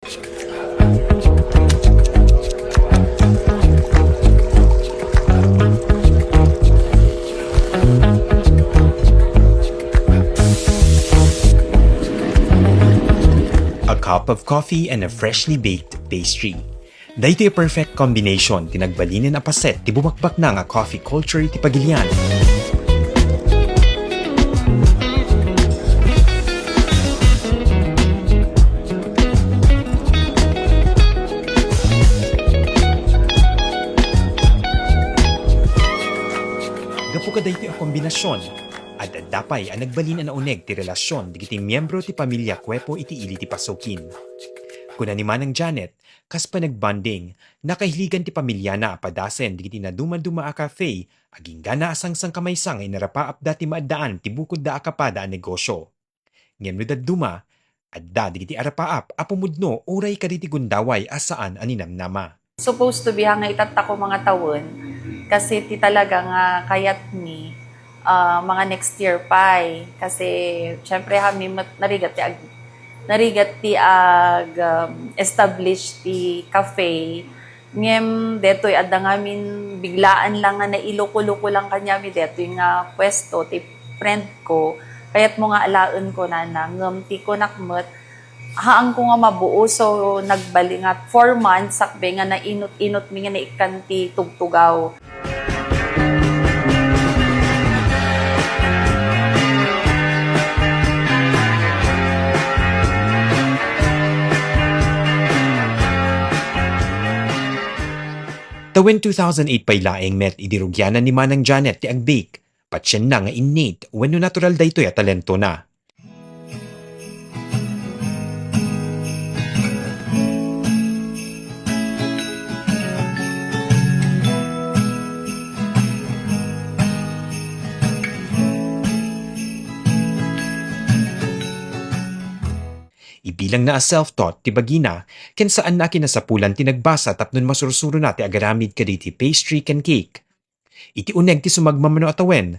A cup of coffee and a freshly baked pastry. Dahito yung perfect combination, tinagbalinin a paset, ti bumakbak na nga coffee culture ti Pagilian. Gapo ka dahito yung kombinasyon. At dapay ang nagbalin na uneg ti relasyon digiti miyembro ti pamilya Kwepo iti ili ti Pasukin. Kuna ni Manang Janet, kas pa nagbanding, nakahiligan ti pamilya na apadasen digiti na duma-duma a cafe, aging gana asang-sang kamaysang ay narapaap dati maaddaan ti bukod da akapada a negosyo. Ngem no duma, adda digiti arapaap apumudno uray kaditi gundaway asaan aninamnama. Supposed to be hangay tatta ko mga tawon kasi ti talaga nga kayat ni mga next year pa kasi syempre kami narigat ti establish ti cafe ngem detoy adda ngamin biglaan lang nga nailoko-loko lang kanyami detoy nga pwesto ti friend ko kayat mo nga alaen ko na ngem ti ko nakmet haang ko nga mabuo so nagbali nga 4 months sakbe nga nainot-inot mi nga naikan ti tugtugaw. Tawen 2008 pay laeng met idirugyanan ni Manang Janet ti agbake, patsyen na nga innate wenno natural daytoy a talento na. Ibilang na a self-taught ti bagina, ken saan na kinasapulan ti nagbasa tapnon masursuro na ti agaramid kaditi pastry ken cake. Iti uneg ti sumagmamano atawen,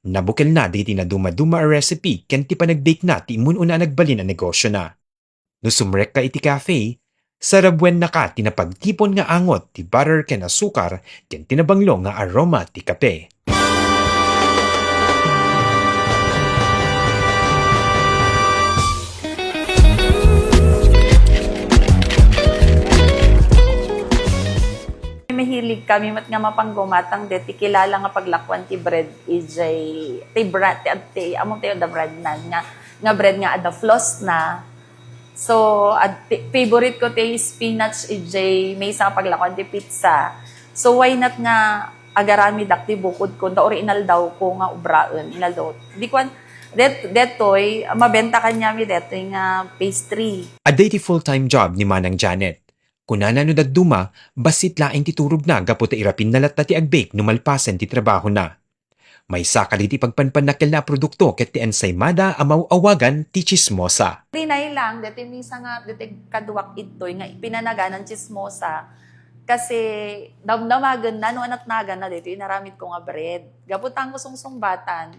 nabukel na diti na duma-duma a recipe ken ti panagbake na ti imununa nagbalin a negosyo na. No sumrek ka iti cafe, sarabwen na ka tinapagtipon nga angot ti butter ken asukar ken tinabanglo nga aroma ti kape. Mahilig kami mat nga mapanggumatang deti kilala nga paglakwan ti bread ijay ti bread ti among tayo da bread na nga bread nga ada floss na so favorite ko ti spinach ijay may isang paglakwan ti pizza so why not nga agarami dak ti bukod ko da original daw ko nga ubraen inal daw di kwan detoy mabenta kanyami detoy nga pastry. A day ti full-time job ni Manang Janet. Kunana no dadduma, basit laing titurog na gapo ta irapin nalat na ti agbake numalpasen ti trabaho na. May sakali ti pagpanpanakil na produkto ket ti ensaymada amaw awagan ti chismosa. Rinay lang, dito minsan nga, dito kaduwak itoy nga ipinanaga ng chismosa. Kasi damdamagan na, no anak nagan na dito, inaramid ko nga bread. Gaputang ko sungsung-batan,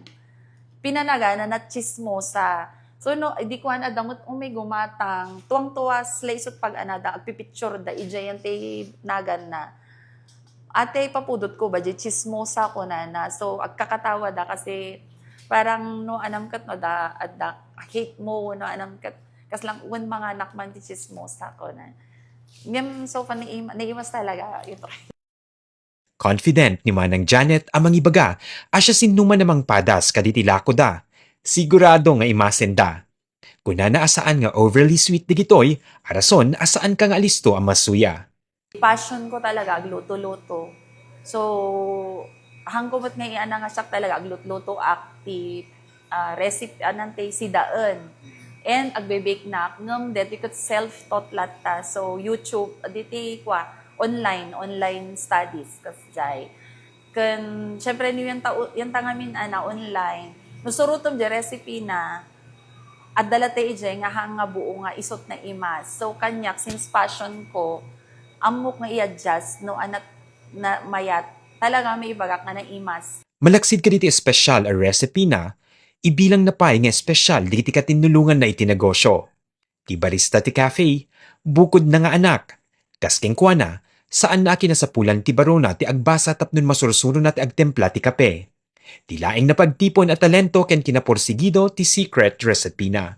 pinanaga na chismosa. So no, di ko damot may gumatang. Tuwang-tuwa slaysot pag anada, agpipicture da, ijayante nagan na. Ate, papudot ko ba, chismosa ko na. So, agkakatawa da kasi parang no anamkat no da, hate mo, no anamkat. Kas lang, un mga anak man ti chismosa ko na. So, naiimas talaga ito. Confident ni Manang Janet amang ibaga, asya sinuman namang padas kaditi lako da. Sigurado nga imasen da. Kuna na asaan nga overly sweet digitoy, arason asaan ka nga listo ang masuya. Passion ko talaga, agluto-luto. So, hangkumot nga iyan nga siya talaga, agluto-luto, active, recipe, anante, sidaan. And agbebake na, ngam, dito ko self-taught lata. So, YouTube, dito kwa, online studies, kasjay. Kan, syempre, yung tangamin, online, nusurutom di recipe na at dalatay ijay nga hanga buo nga isot na imas. So kanyak since passion ko amok nga i-adjust no anak na mayat talaga may ibagak nga na imas. Malaksid ka diti espesyal a recipe na ibilang na pay nga espesyal digiti ka tinulungan na itinegosyo. Ti barista ti cafe, bukod na nga anak. Kasking kwa na, saan na kinasapulan ti barona ti agbasa tapnon masursuro na ti agtempla ti kape. Ti laing na pagtipon at talento ken kinaporsigido ti secret recipe na.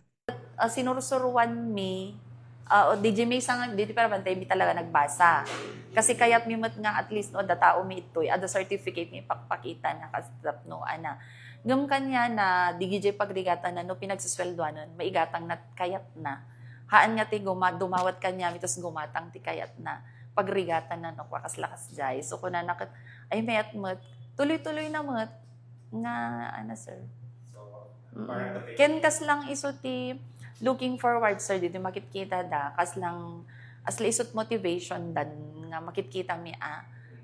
Sinursuruan mi, o DJ May sang dito para bantay mi talaga nagbasa. Kasi kaya't mi nga at least no da tao mi itoy, ada certificate mi pakpakita na kasap no ana. Ngam kanya na DJ pagrigatan na no pinagsusweldoan nun, maigatang na kayat na. Haan nga ti dumawat kanya mitos gumatang ti kayat na. Pagrigatan na no kwakas-lakas jay. So kuna nakit ay mayat mat tuloy-tuloy na mat nga ana sir. Ken kas lang iso ti looking forward sir dito makikita da kas lang asla isot motivation dan nga makikita mi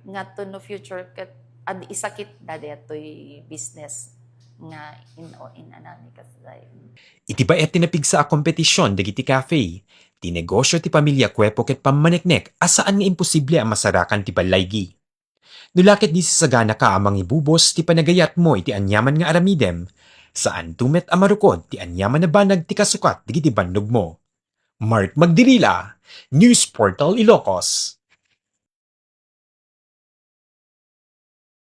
nga to no future ket ad isakit da detoy business nga in anani kasay. Iti baet tinapigsa a kompetisyon dagiti cafe. Ti negosyo ti pamilya Kwepo ket pamaneknek asaan nga imposible ang masarakan ti balaygi. Nulakit di sisagana ka amang ibubos ti panagayat mo iti anyaman nga aramidem, saan tumet amarukod ti anyaman na banag ti kasukat digiti bandog mo. Mark Magdirila, News Portal Ilocos.